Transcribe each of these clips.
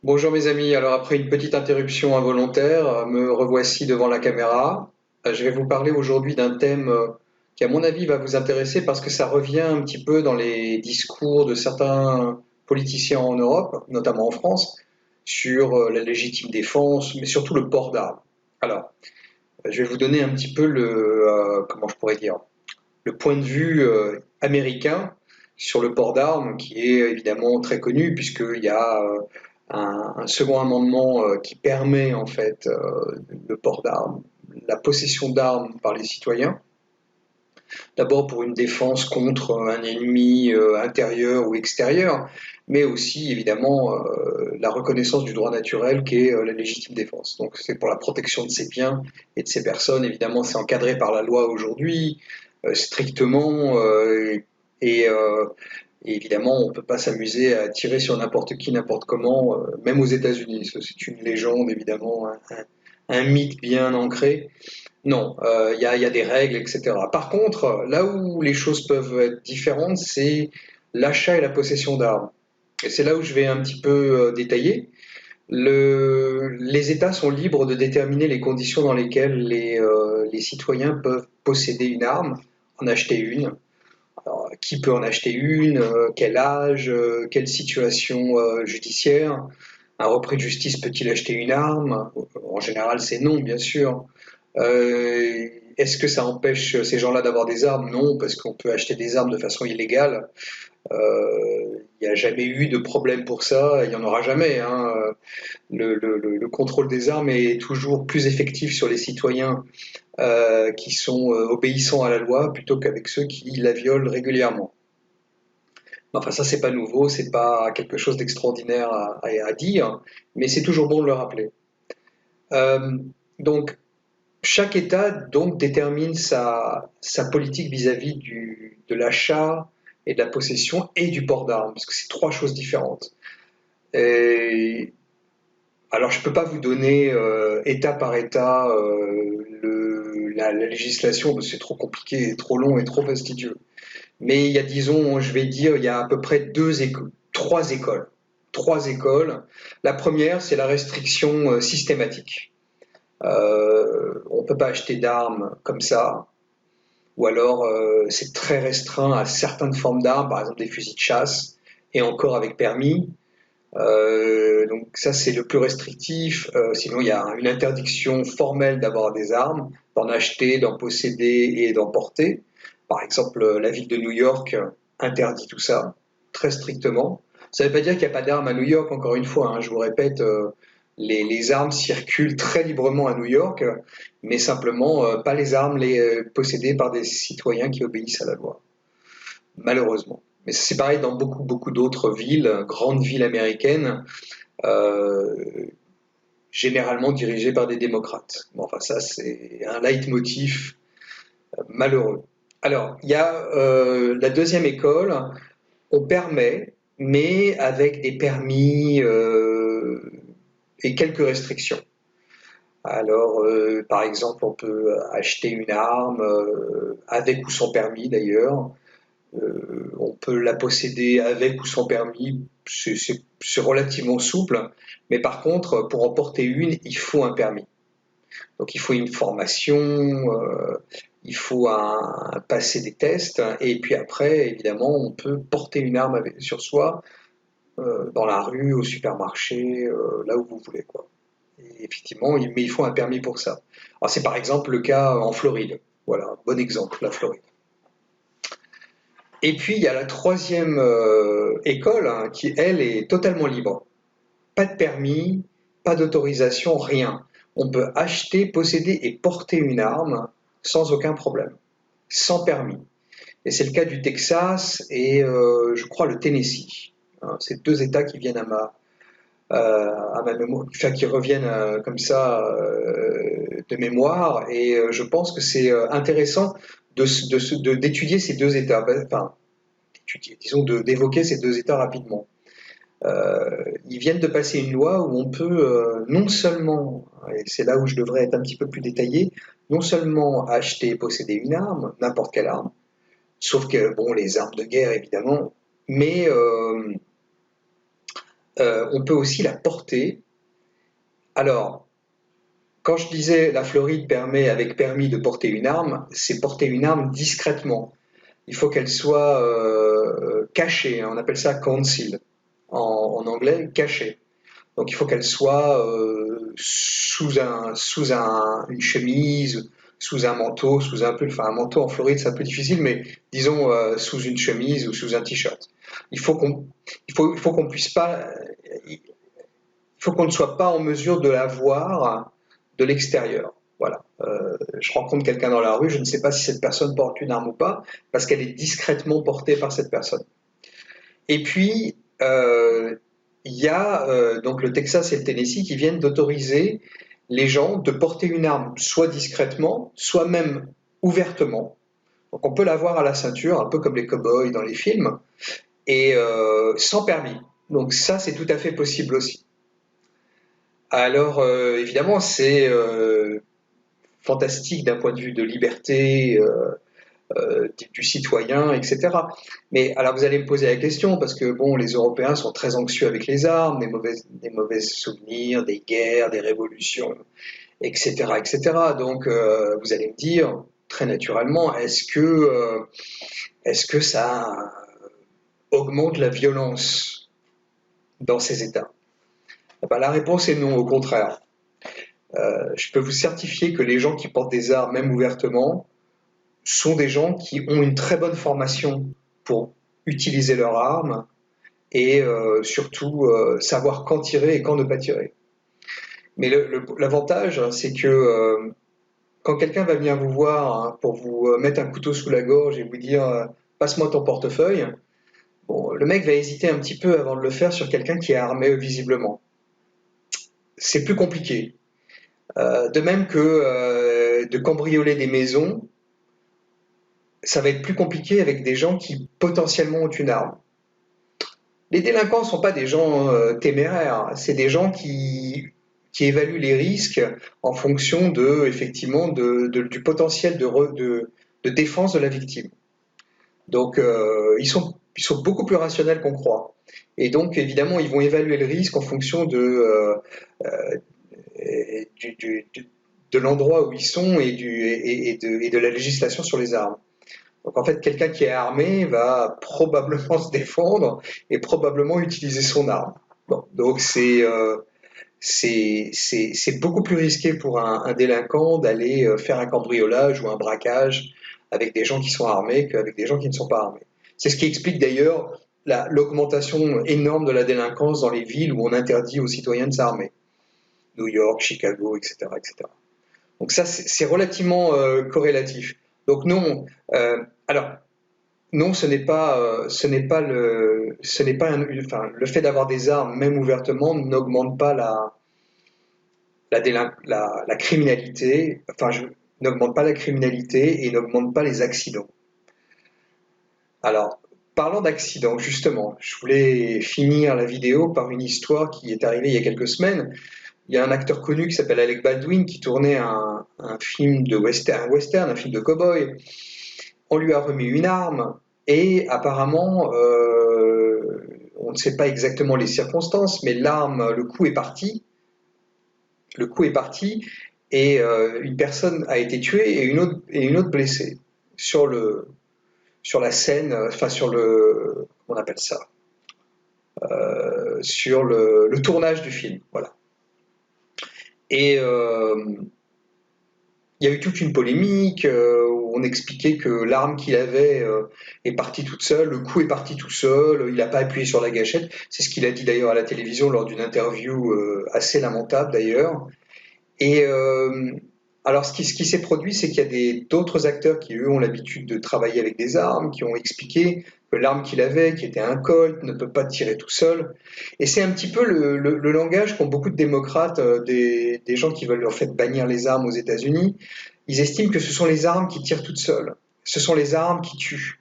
Bonjour mes amis, alors après une petite interruption involontaire, me revoici devant la caméra. Je vais vous parler aujourd'hui d'un thème qui à mon avis va vous intéresser parce que ça revient un petit peu dans les discours de certains politiciens en Europe, notamment en France, sur la légitime défense, mais surtout le port d'armes. Alors, je vais vous donner un petit peu comment je pourrais dire, le point de vue américain sur le port d'armes, qui est évidemment très connu, puisqu'il y a un second amendement qui permet en fait le port d'armes, la possession d'armes par les citoyens. D'abord pour une défense contre un ennemi intérieur ou extérieur, mais aussi évidemment la reconnaissance du droit naturel qui est la légitime défense. Donc c'est pour la protection de ses biens et de ses personnes. Évidemment, c'est encadré par la loi aujourd'hui, strictement, et, euh, et évidemment, on ne peut pas s'amuser à tirer sur n'importe qui, n'importe comment, même aux États-Unis. C'est une légende, évidemment, un mythe bien ancré. Non, y a des règles, etc. Par contre, là où les choses peuvent être différentes, c'est l'achat et la possession d'armes. Et c'est là où je vais un petit peu détailler. Les États sont libres de déterminer les conditions dans lesquelles les citoyens peuvent posséder une arme, en acheter une. Alors, qui peut en acheter une, quel âge, quelle situation judiciaire. Un repris de justice peut-il acheter une arme? En général, c'est non, bien sûr. Est-ce que ça empêche ces gens-là d'avoir des armes? Non, parce qu'on peut acheter des armes de façon illégale. Il n'y a jamais eu de problème pour ça, il n'y en aura jamais, hein. Le contrôle des armes est toujours plus effectif sur les citoyens qui sont obéissants à la loi plutôt qu'avec ceux qui la violent régulièrement. Enfin, ça, c'est pas nouveau, c'est pas quelque chose d'extraordinaire à dire, mais c'est toujours bon de le rappeler. Euh, donc, chaque État donc détermine sa politique vis-à-vis de l'achat et de la possession et du port d'armes, parce que c'est trois choses différentes. Et, alors je ne peux pas vous donner État par État la législation, parce que c'est trop compliqué, trop long et trop fastidieux. Mais il y a, disons, je vais dire, il y a à peu près trois écoles. Trois écoles. La première, c'est la restriction systématique. On ne peut pas acheter d'armes comme ça, ou alors c'est très restreint à certaines formes d'armes, par exemple des fusils de chasse, et encore avec permis. Donc ça c'est le plus restrictif. Sinon il y a une interdiction formelle d'avoir des armes, d'en acheter, d'en posséder et d'en porter. Par exemple, la ville de New York interdit tout ça très strictement. Ça ne veut pas dire qu'il n'y a pas d'armes à New York, encore une fois, hein, je vous répète, les armes circulent très librement à New York, mais simplement pas les armes possédées par des citoyens qui obéissent à la loi, malheureusement. Mais c'est pareil dans beaucoup d'autres villes, grandes villes américaines, euh, généralement dirigées par des démocrates. Bon, enfin ça c'est un leitmotiv malheureux. Alors, il y a la deuxième école, on permet, mais avec des permis et quelques restrictions. Alors, par exemple, on peut acheter une arme avec ou sans permis d'ailleurs. On peut la posséder avec ou sans permis. C'est relativement souple. Mais par contre, pour en porter une, il faut un permis. Donc, il faut une formation, il faut passer des tests. Et puis après, évidemment, on peut porter une arme sur soi dans la rue, au supermarché, là où vous voulez, quoi. Et effectivement, mais il faut un permis pour ça. Alors c'est par exemple le cas en Floride. Voilà, bon exemple, la Floride. Et puis il y a la troisième école hein, qui, elle, est totalement libre. Pas de permis, pas d'autorisation, rien. On peut acheter, posséder et porter une arme sans aucun problème, sans permis. Et c'est le cas du Texas et je crois le Tennessee. Hein, c'est deux États qui viennent à ma mémoire, enfin, qui reviennent comme ça de mémoire. Et je pense que c'est intéressant d'étudier ces deux états, enfin, disons d'évoquer ces deux états rapidement. Ils viennent de passer une loi où on peut non seulement, et c'est là où je devrais être un petit peu plus détaillé, non seulement acheter et posséder une arme, n'importe quelle arme, sauf que, bon, les armes de guerre évidemment, mais on peut aussi la porter. Alors, quand je disais la Floride permet avec permis de porter une arme, c'est porter une arme discrètement. Il faut qu'elle soit cachée, hein, on appelle ça conceal en anglais, cachée. Donc il faut qu'elle soit une chemise, sous un manteau, sous un pull. Enfin, un manteau en Floride, c'est un peu difficile, mais disons sous une chemise ou sous un t-shirt. Il faut qu'on, il faut qu'on puisse pas, il faut qu'on ne soit pas en mesure de la voir de l'extérieur. Voilà. Je rencontre quelqu'un dans la rue, je ne sais pas si cette personne porte une arme ou pas, parce qu'elle est discrètement portée par cette personne. Et puis, il y a donc le Texas et le Tennessee qui viennent d'autoriser les gens de porter une arme soit discrètement, soit même ouvertement. Donc on peut l'avoir à la ceinture, un peu comme les cow-boys dans les films, et sans permis. Donc ça, c'est tout à fait possible aussi. Alors évidemment, c'est fantastique d'un point de vue de liberté, du citoyen, etc. Mais alors vous allez me poser la question, parce que bon, les Européens sont très anxieux avec les armes, des mauvais souvenirs, des guerres, des révolutions, etc. etc. Donc vous allez me dire, très naturellement, est-ce que ça augmente la violence dans ces États? Eh ben, la réponse est non, au contraire. Je peux vous certifier que les gens qui portent des armes, même ouvertement, sont des gens qui ont une très bonne formation pour utiliser leur arme et surtout savoir quand tirer et quand ne pas tirer. Mais l'avantage, c'est que quand quelqu'un va venir vous voir hein, pour vous mettre un couteau sous la gorge et vous dire passe-moi ton portefeuille, bon, le mec va hésiter un petit peu avant de le faire sur quelqu'un qui est armé visiblement. C'est plus compliqué. De même que de cambrioler des maisons, ça va être plus compliqué avec des gens qui potentiellement ont une arme. Les délinquants ne sont pas des gens téméraires, c'est des gens qui évaluent les risques en fonction de, effectivement, du potentiel de défense de la victime. Donc ils sont beaucoup plus rationnels qu'on croit. Et donc évidemment, ils vont évaluer le risque en fonction de l'endroit où ils sont et de la législation sur les armes. Donc en fait, quelqu'un qui est armé va probablement se défendre et probablement utiliser son arme. Bon, donc c'est beaucoup plus risqué pour un délinquant d'aller faire un cambriolage ou un braquage avec des gens qui sont armés qu'avec des gens qui ne sont pas armés. C'est ce qui explique d'ailleurs l'augmentation énorme de la délinquance dans les villes où on interdit aux citoyens de s'armer. New York, Chicago, etc. etc. Donc ça, c'est relativement corrélatif. Donc non, alors non, enfin, le fait d'avoir des armes, même ouvertement, n'augmente pas la criminalité, n'augmente pas la criminalité et n'augmente pas les accidents. Alors, parlant d'accidents, justement, je voulais finir la vidéo par une histoire qui est arrivée il y a quelques semaines. Il y a un acteur connu qui s'appelle Alec Baldwin qui tournait un film de western, un film de cow-boy. On lui a remis une arme et apparemment, on ne sait pas exactement les circonstances, mais l'arme, le coup est parti. Le coup est parti et une personne a été tuée et une autre blessée sur la scène, enfin on appelle ça, sur le tournage du film, voilà. Et il y a eu toute une polémique où on expliquait que l'arme qu'il avait est partie toute seule, le coup est parti tout seul, il n'a pas appuyé sur la gâchette. C'est ce qu'il a dit d'ailleurs à la télévision lors d'une interview assez lamentable d'ailleurs. Et alors ce qui s'est produit, c'est qu'il y a d'autres acteurs qui eux ont l'habitude de travailler avec des armes, qui ont expliqué que l'arme qu'il avait, qui était un Colt, ne peut pas tirer tout seul. Et c'est un petit peu le langage qu'ont beaucoup de démocrates, des gens qui veulent en fait bannir les armes aux États-Unis. Ils estiment que ce sont les armes qui tirent toutes seules. Ce sont les armes qui tuent.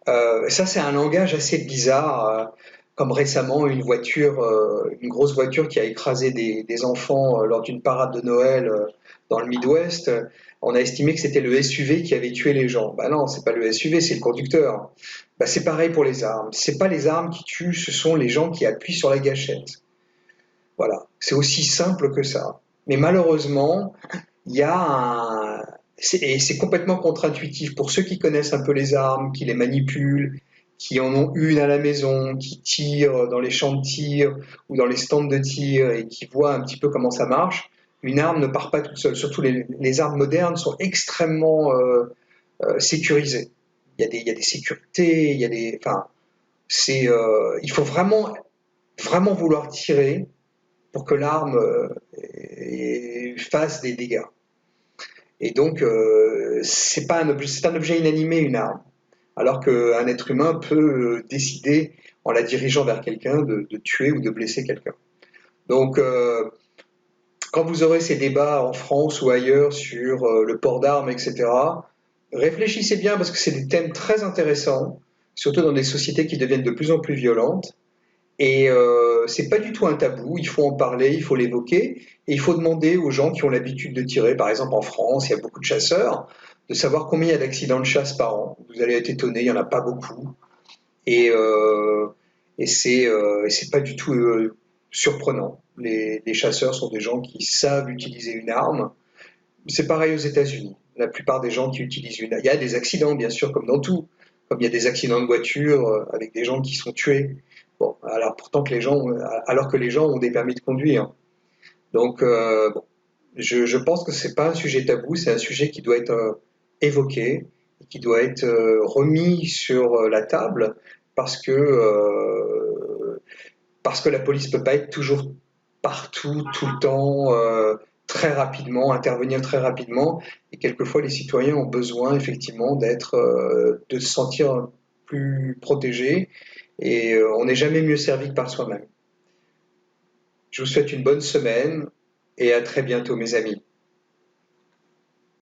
Ça, c'est un langage assez bizarre. comme récemment une grosse voiture qui a écrasé des enfants lors d'une parade de Noël dans le Midwest. On a estimé que c'était le SUV qui avait tué les gens. Bah non, c'est pas le SUV, c'est le conducteur. Bah c'est pareil pour les armes. C'est pas les armes qui tuent, ce sont les gens qui appuient sur la gâchette. Voilà, c'est aussi simple que ça. Mais malheureusement, il y a un... Et c'est complètement contre-intuitif. Pour ceux qui connaissent un peu les armes, qui les manipulent, qui en ont une à la maison, qui tirent dans les champs de tir ou dans les stands de tir et qui voient un petit peu comment ça marche, une arme ne part pas toute seule. Surtout les armes modernes sont extrêmement sécurisées. Il y a des sécurités, il y a des... Enfin, il faut vraiment vouloir tirer pour que l'arme fasse des dégâts. Et donc, c'est un objet inanimé, une arme. Alors qu'un être humain peut décider, en la dirigeant vers quelqu'un, de tuer ou de blesser quelqu'un. Donc, quand vous aurez ces débats en France ou ailleurs sur le port d'armes, etc., réfléchissez bien parce que c'est des thèmes très intéressants, surtout dans des sociétés qui deviennent de plus en plus violentes. Et c'est pas du tout un tabou, il faut en parler, il faut l'évoquer, et il faut demander aux gens qui ont l'habitude de tirer, par exemple en France, il y a beaucoup de chasseurs, de savoir combien il y a d'accidents de chasse par an. Vous allez être étonné, il n'y en a pas beaucoup. Et, euh, et c'est pas du tout surprenant. Les chasseurs sont des gens qui savent utiliser une arme. C'est pareil aux États-Unis. La plupart des gens qui utilisent une arme, il y a des accidents, bien sûr, comme dans tout. Comme il y a des accidents de voiture avec des gens qui sont tués. Bon, alors que les gens ont des permis de conduire. Donc, bon, je pense que c'est pas un sujet tabou, c'est un sujet qui doit être évoqué, qui doit être remis sur la table parce que la police peut pas être toujours partout, tout le temps, très rapidement, intervenir très rapidement. Et quelquefois, les citoyens ont besoin effectivement de se sentir plus protégés. Et on n'est jamais mieux servi que par soi-même. Je vous souhaite une bonne semaine et à très bientôt, mes amis.